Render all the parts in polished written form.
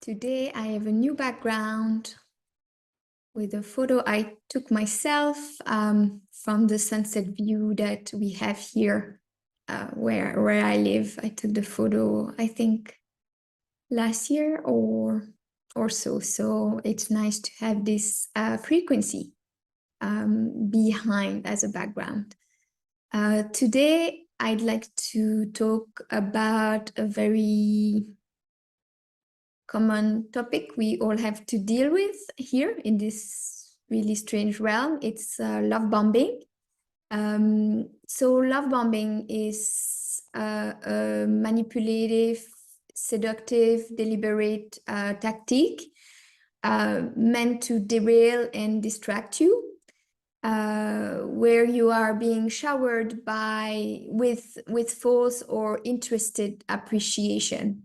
Today I have a new background with a photo I took myself from the sunset view that we have here where I live. I took the photo, I think, last year or so. So it's nice to have this frequency behind as a background. Today I'd like to talk about a very common topic we all have to deal with here in this really strange realm. It's love bombing. So love bombing is a manipulative, seductive, deliberate tactic meant to derail and distract you, where you are being showered with false or interested appreciation.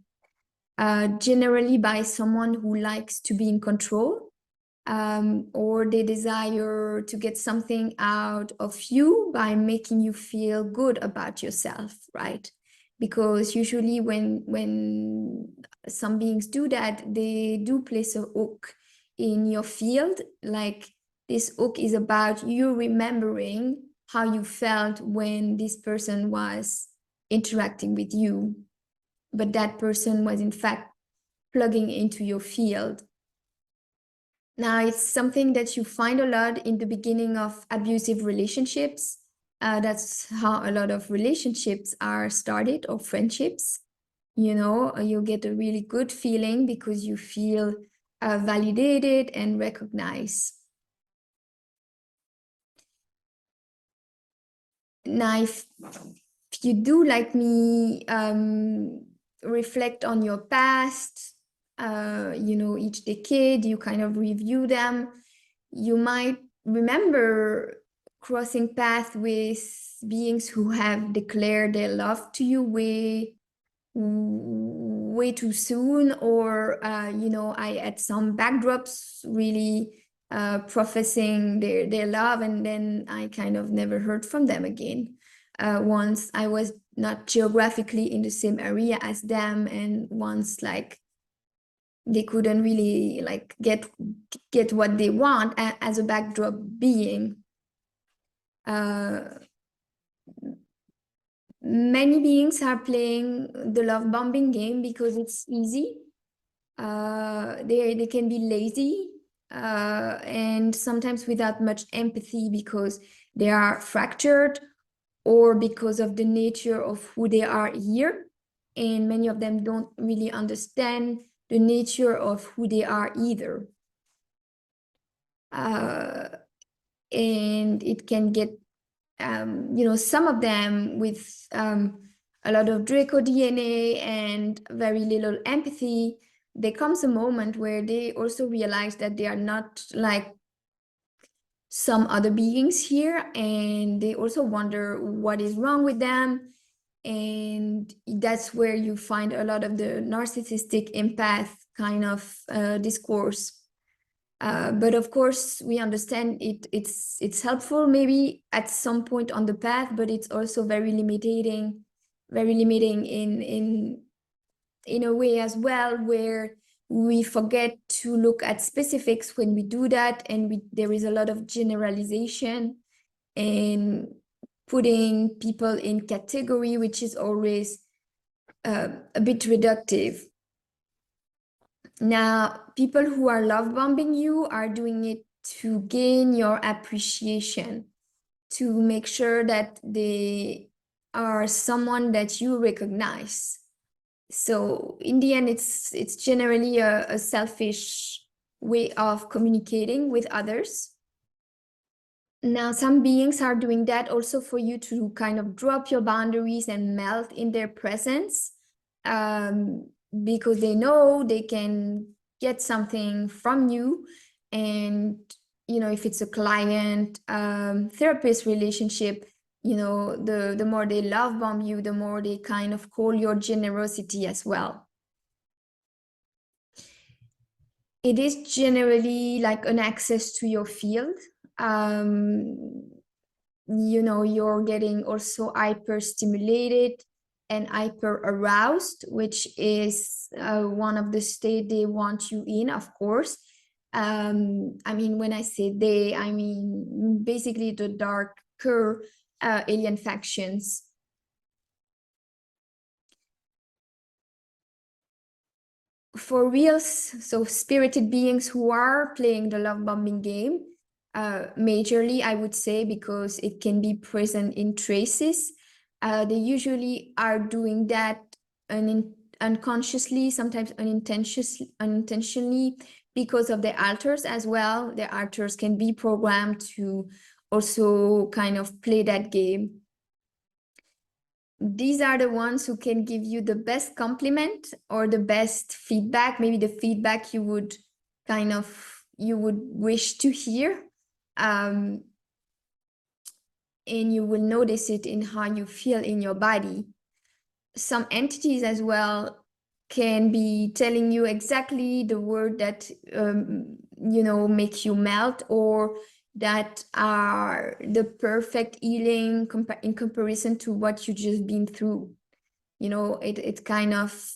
Generally by someone who likes to be in control, or they desire to get something out of you by making you feel good about yourself, right? Because usually when some beings do that, they do place a hook in your field. Like this hook is about you remembering how you felt when this person was interacting with you, but that person was in fact plugging into your field. Now, it's something that you find a lot in the beginning of abusive relationships. That's how a lot of relationships are started, or friendships. You know, you get a really good feeling because you feel validated and recognized. Now, if you do, like me, reflect on your past, you know, each decade, you kind of review them, you might remember crossing paths with beings who have declared their love to you way too soon, or, you know, I had some backdrops really professing their love, and then I kind of never heard from them again. Once I was not geographically in the same area as them, and once like they couldn't really like get what they want as a backdrop being. Many beings are playing the love bombing game because it's easy. They can be lazy, and sometimes without much empathy because they are fractured, or because of the nature of who they are here. And many of them don't really understand the nature of who they are either. And it can get, you know, some of them with a lot of Draco DNA and very little empathy. There comes a moment where they also realize that they are not like some other beings here, and they also wonder what is wrong with them. And that's where you find a lot of the narcissistic empath kind of discourse. But of course, we understand it's helpful maybe at some point on the path, but it's also very limiting in a way as well, where we forget to look at specifics when we do that, and there is a lot of generalization and putting people in category, which is always a bit reductive. Now, people who are love bombing you are doing it to gain your appreciation, to make sure that they are someone that you recognize. So in the end, it's generally a selfish way of communicating with others. Now, some beings are doing that also for you to kind of drop your boundaries and melt in their presence, because they know they can get something from you. And, you know, if it's a client therapist relationship, you know, the more they love bomb you, the more they kind of call your generosity as well. It is generally like an access to your field. You know, you're getting also hyper stimulated, and hyper aroused, which is one of the state they want you in, of course. I mean, when I say they, I mean basically the darker alien factions. For reals, so spirited beings who are playing the love bombing game, majorly, I would say, because it can be present in traces. They usually are doing that unconsciously, sometimes unintentionally, because of their alters as well. Their alters can be programmed to also kind of play that game. These are the ones who can give you the best compliment or the best feedback, maybe the feedback you would wish to hear. And you will notice it in how you feel in your body. Some entities as well can be telling you exactly the word that make you melt, or that are the perfect healing in comparison to what you just been through. It kind of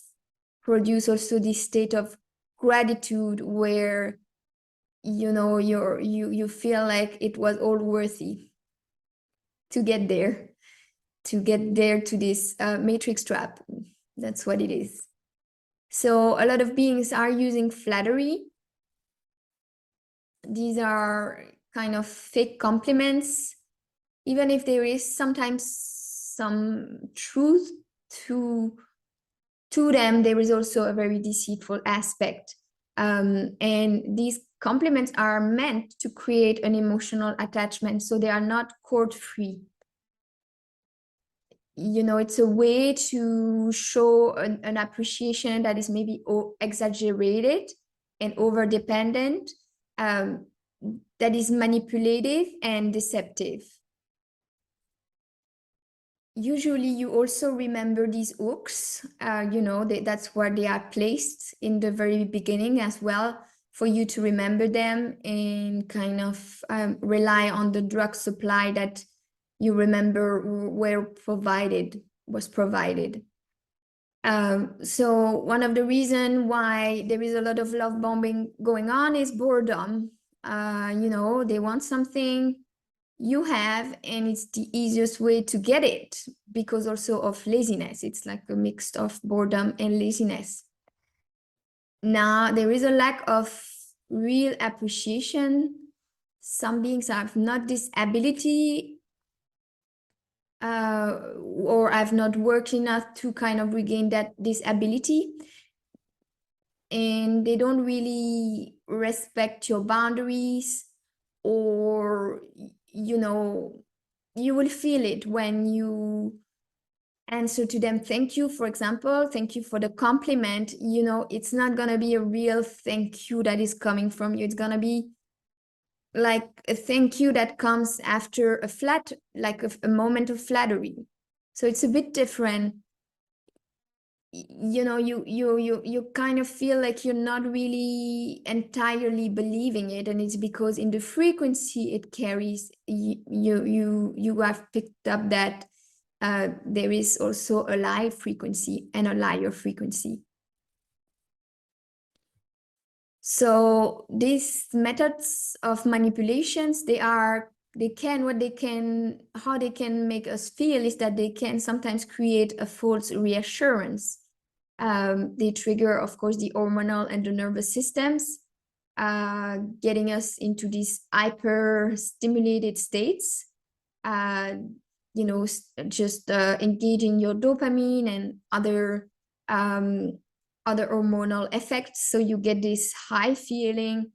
produce also this state of gratitude where you feel like it was all worthy to get there to this matrix trap. That's what it is. So a lot of beings are using flattery. These are kind of fake compliments, even if there is sometimes some truth to them. There is also a very deceitful aspect, and these compliments are meant to create an emotional attachment, so they are not cord free. It's a way to show an appreciation that is maybe exaggerated and over dependent, that is manipulative and deceptive. Usually you also remember these hooks, that's where they are placed in the very beginning as well, for you to remember them and kind of rely on the drug supply that you remember was provided. So one of the reasons why there is a lot of love bombing going on is boredom. They want something you have, and it's the easiest way to get it, because also of laziness. It's like a mix of boredom and laziness. Now, there is a lack of real appreciation. Some beings have not this ability, or have not worked enough to kind of regain this ability. And they don't really respect your boundaries, or you will feel it when you answer to them. Thank you, for example, thank you for the compliment. It's not gonna be a real thank you that is coming from you. It's gonna be like a thank you that comes after a moment of flattery. So it's a bit different. You kind of feel like you're not really entirely believing it, and it's because in the frequency it carries, you have picked up that there is also a lie frequency and a liar frequency. So these methods of manipulations, how they can make us feel is that they can sometimes create a false reassurance. They trigger, of course, the hormonal and the nervous systems, getting us into these hyper stimulated states, just engaging your dopamine and other hormonal effects. So you get this high feeling,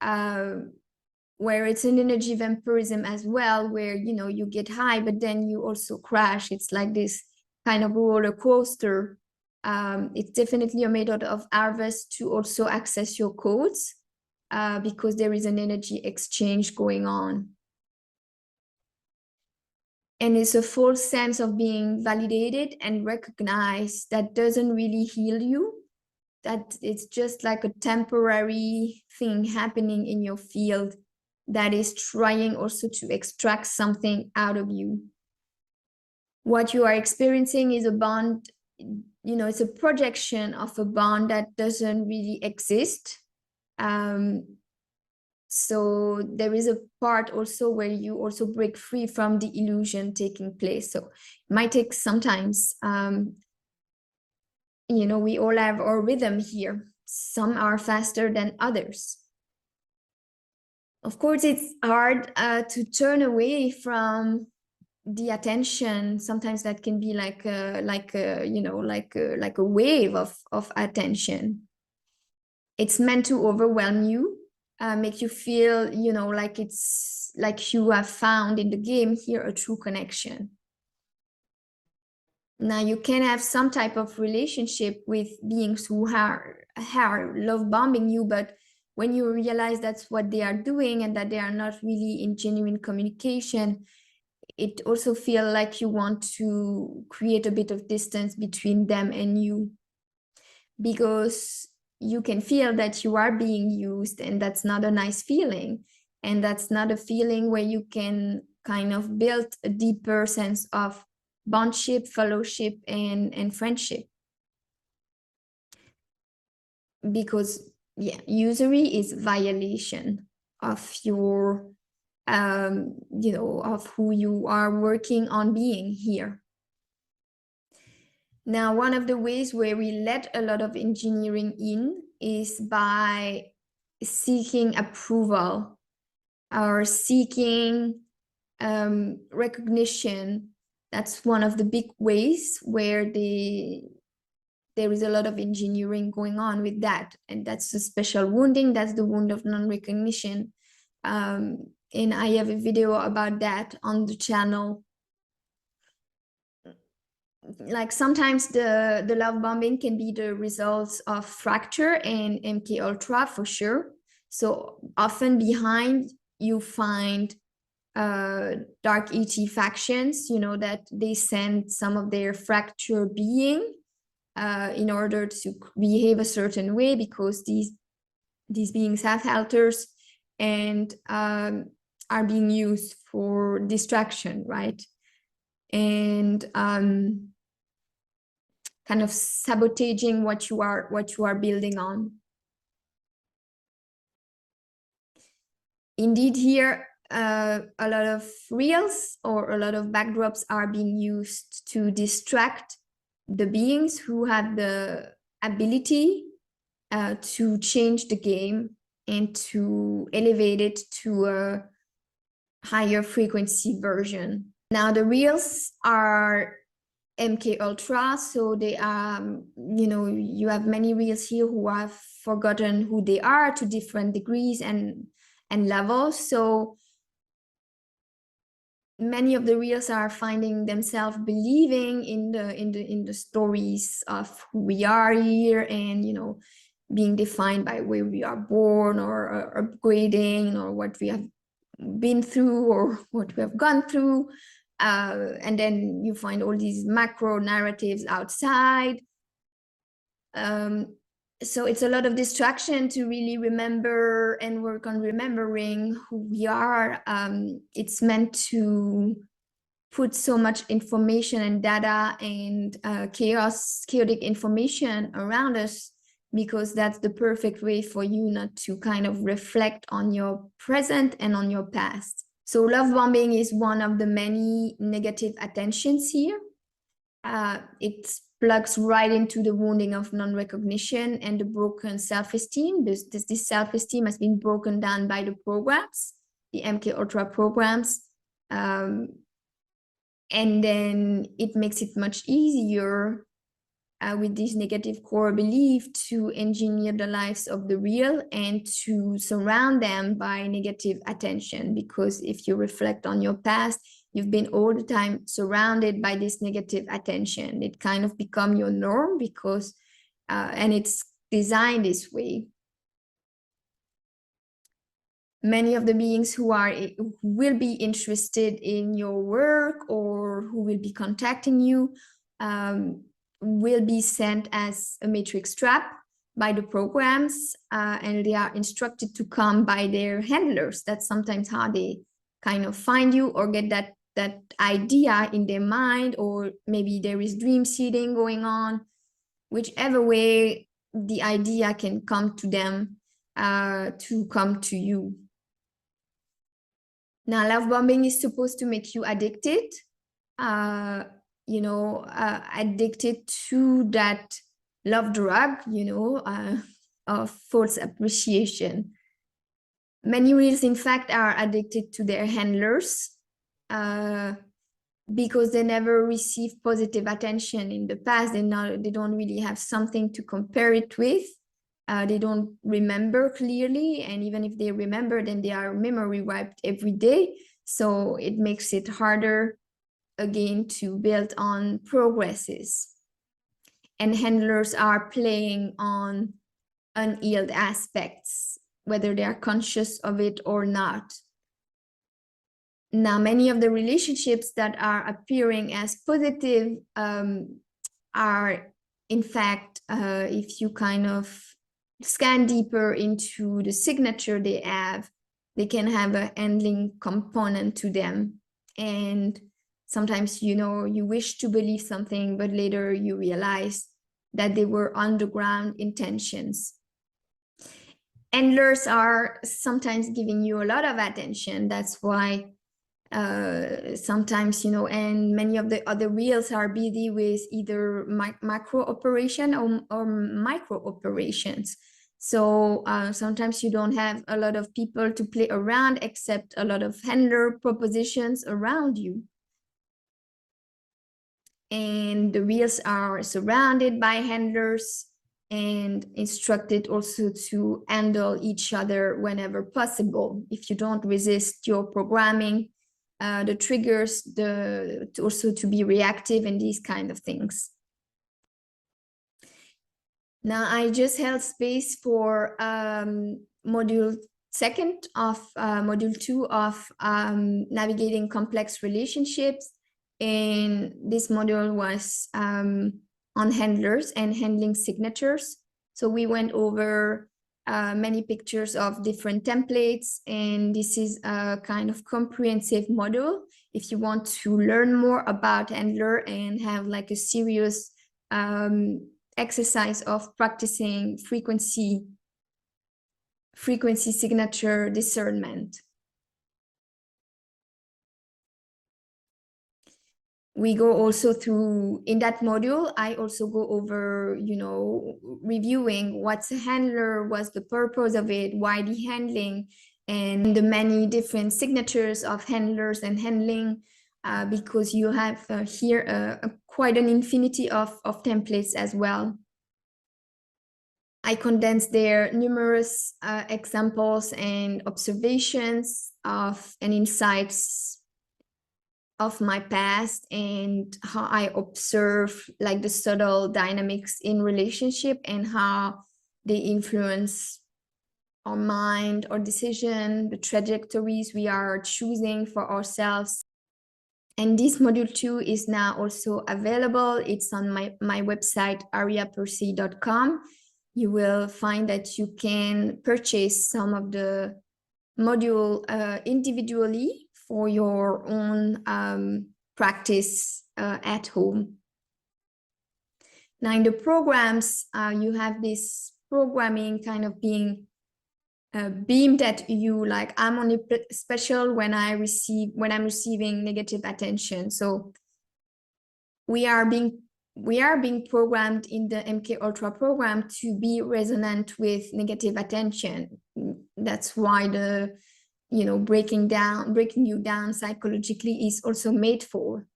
where it's an energy vampirism as well, where you get high, but then you also crash. It's like this kind of roller coaster. It's definitely a method of harvest to also access your codes, because there is an energy exchange going on. And it's a false sense of being validated and recognized that doesn't really heal you. That it's just like a temporary thing happening in your field that is trying also to extract something out of you. What you are experiencing is a bond, it's a projection of a bond that doesn't really exist. So there is a part also where you also break free from the illusion taking place. So it might take sometimes, we all have our rhythm here. Some are faster than others. Of course, it's hard to turn away from the attention. Sometimes that can be like a wave of attention. It's meant to overwhelm you, make you feel, like it's like you have found in the game here a true connection. Now you can have some type of relationship with beings who are love bombing you, but when you realize that's what they are doing and that they are not really in genuine communication, it also feels like you want to create a bit of distance between them and you, because you can feel that you are being used, and that's not a nice feeling. And that's not a feeling where you can kind of build a deeper sense of bondship, fellowship, and friendship. Because usury is violation of your, of who you are working on being here. Now, one of the ways where we let a lot of engineering in is by seeking approval or seeking recognition. That's one of the big ways where there is a lot of engineering going on with that. And that's a special wounding. That's the wound of non-recognition. And I have a video about that on the channel. Like sometimes the love bombing can be the results of fracture and MK Ultra for sure. So often behind you find dark ET factions, that they send some of their fracture being in order to behave a certain way, because these beings have alters and are being used for distraction, right? And kind of sabotaging what you are building on. Indeed, here a lot of reels or a lot of backdrops are being used to distract the beings who have the ability to change the game and to elevate it to a higher frequency version. Now the reels are MK Ultra, so they are, you have many reels here who have forgotten who they are to different degrees and levels. So many of the reels are finding themselves believing in the stories of who we are here, and being defined by where we are born or upgrading or what we have been through or what we have gone through. And then you find all these macro narratives outside. So it's a lot of distraction to really remember and work on remembering who we are. It's meant to put so much information and data and chaotic information around us, because that's the perfect way for you not to kind of reflect on your present and on your past. So love bombing is one of the many negative attentions here. It plugs right into the wounding of non-recognition and the broken self-esteem. This self-esteem has been broken down by the programs, the MK Ultra programs. And then it makes it much easier with this negative core belief to engineer the lives of the real and to surround them by negative attention. Because if you reflect on your past, you've been all the time surrounded by this negative attention. It kind of become your norm, because and it's designed this way. Many of the beings who will be interested in your work or who will be contacting you will be sent as a matrix trap by the programs, and they are instructed to come by their handlers. That's sometimes how they kind of find you or get that that idea in their mind, or maybe there is dream seeding going on. Whichever way, the idea can come to them to come to you. Now, love bombing is supposed to make you addicted, addicted to that love drug, of false appreciation. Many reels, in fact, are addicted to their handlers because they never received positive attention in the past. They don't really have something to compare it with. They don't remember clearly, and even if they remember, then they are memory wiped every day. So it makes it harder again to build on progresses. And handlers are playing on unhealed aspects, whether they are conscious of it or not. Now, many of the relationships that are appearing as positive are, in fact, if you kind of scan deeper into the signature they can have a handling component to them. And sometimes, you wish to believe something, but later you realize that they were underground intentions. Handlers are sometimes giving you a lot of attention. That's why sometimes, and many of the other wheels are busy with either macro operation or micro operations. So sometimes you don't have a lot of people to play around, except a lot of handler propositions around you. And the wheels are surrounded by handlers and instructed also to handle each other whenever possible. If you don't resist your programming, the triggers, also to be reactive and these kind of things. Now, I just held space for module 2 of navigating complex relationships. And this module was on handlers and handling signatures. So we went over many pictures of different templates, and this is a kind of comprehensive module if you want to learn more about handler and have like a serious exercise of practicing frequency signature discernment. We go also through, in that module, I also go over, reviewing what's a handler, what's the purpose of it, why the handling, and the many different signatures of handlers and handling, because you have here quite an infinity of templates as well. I condensed there numerous examples and observations of and insights of my past, and how I observe like the subtle dynamics in relationship and how they influence our mind, our decision, the trajectories we are choosing for ourselves. And this module 2 is now also available. It's on my website, ariapercy.com. You will find that you can purchase some of the module individually for your own practice at home. Now, in the programs, you have this programming kind of being beamed at you, like I'm only special when I'm receiving negative attention. So we are being programmed in the MK Ultra program to be resonant with negative attention. That's why the breaking you down psychologically is also made for.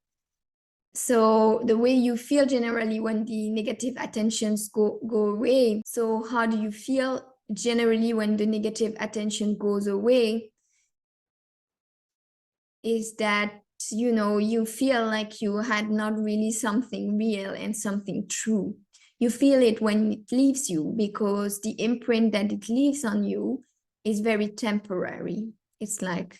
So the way you feel generally when the negative attentions go away. So how do you feel generally when the negative attention goes away? Is that you feel like you had not really something real and something true. You feel it when it leaves you, because the imprint that it leaves on you is very temporary. It's like,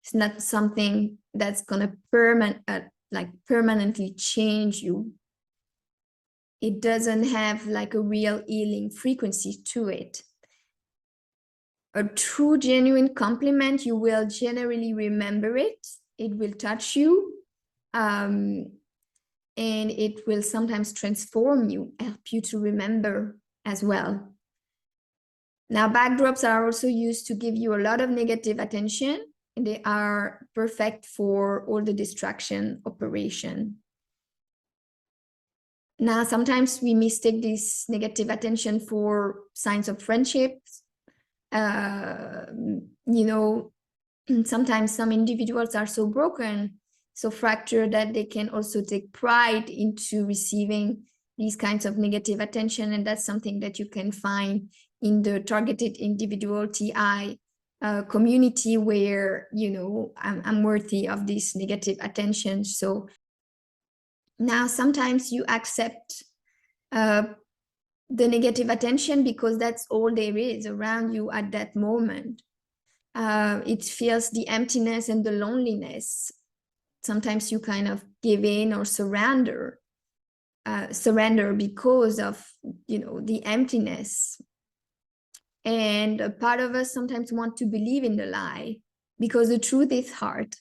it's not something that's gonna permanently change you. It doesn't have like a real healing frequency to it. A true, genuine compliment, you will generally remember it. it will touch you, and it will sometimes transform you, help you to remember as well. Now, backdrops are also used to give you a lot of negative attention. They are perfect for all the distraction operation. Now, sometimes we mistake this negative attention for signs of friendships. You know, sometimes some individuals are so broken, so fractured, that they can also take pride into receiving these kinds of negative attention. And that's something that you can find in the targeted individual TI community, where, you know, I'm worthy of this negative attention. So now sometimes you accept the negative attention because that's all there is around you at that moment. It feels the emptiness and the loneliness. Sometimes you kind of give in or surrender because of, you know, the emptiness. And a part of us sometimes want to believe in the lie because the truth is hard.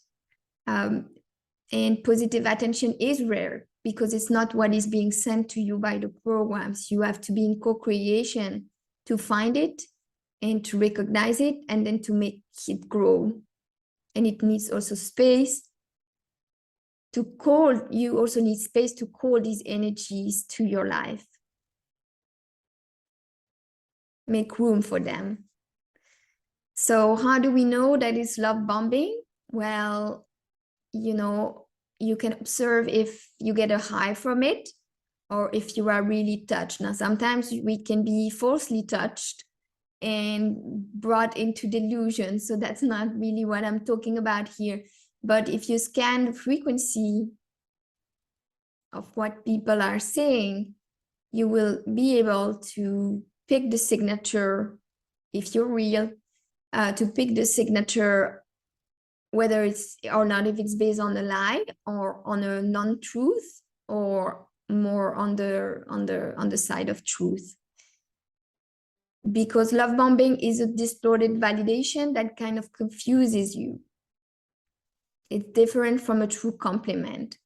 And positive attention is rare because it's not what is being sent to you by the programs. You have to be in co-creation to find it and to recognize it, and then to make it grow. And it needs also space to call. You also need space to call these energies to your life. Make room for them. So how do we know that it's love bombing? Well, you know, you can observe if you get a high from it or if you are really touched. Now, sometimes we can be falsely touched and brought into delusion. So that's not really what I'm talking about here. But if you scan the frequency of what people are saying, you will be able to pick the signature, if you're real, to pick the signature, whether it's or not, if it's based on a lie or on a non-truth, or more on the side of truth. Because love bombing is a distorted validation that kind of confuses you. It's different from a true compliment.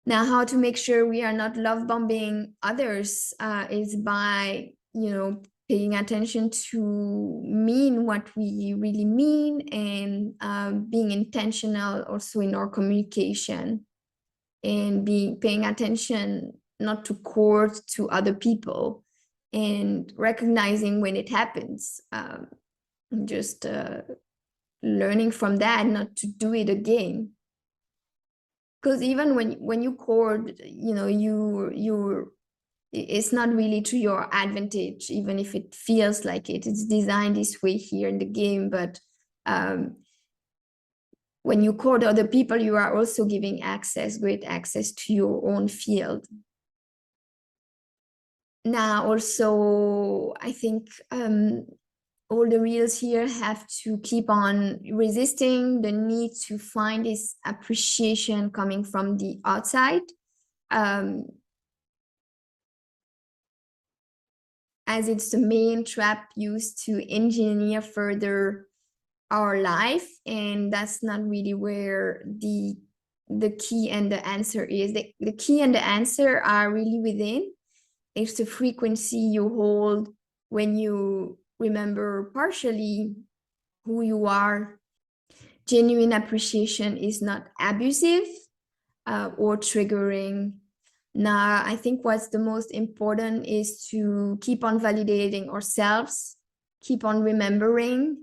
Now, how to make sure we are not love bombing others is by, you know, paying attention to mean what we really mean, and being intentional also in our communication, and paying attention not to court to other people, and recognizing when it happens, just learning from that not to do it again. Because even when you court, you know, it's not really to your advantage, even if it feels like it. It's designed this way here in the game, but when you court other people, you are also giving great access to your own field. Now, also, I think all the reels here have to keep on resisting the need to find this appreciation coming from the outside, as it's the main trap used to engineer further our life. And that's not really where the key and the answer is. The key and the answer are really within. It's the frequency you hold when you remember partially who you are. Genuine appreciation is not abusive or triggering. Now, I think what's the most important is to keep on validating ourselves, keep on remembering,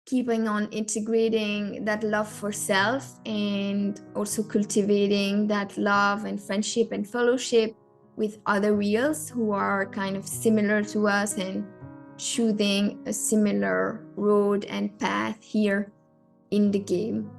keeping on integrating that love for self, and also cultivating that love and friendship and fellowship with other reals who are kind of similar to us and choosing a similar road and path here in the game.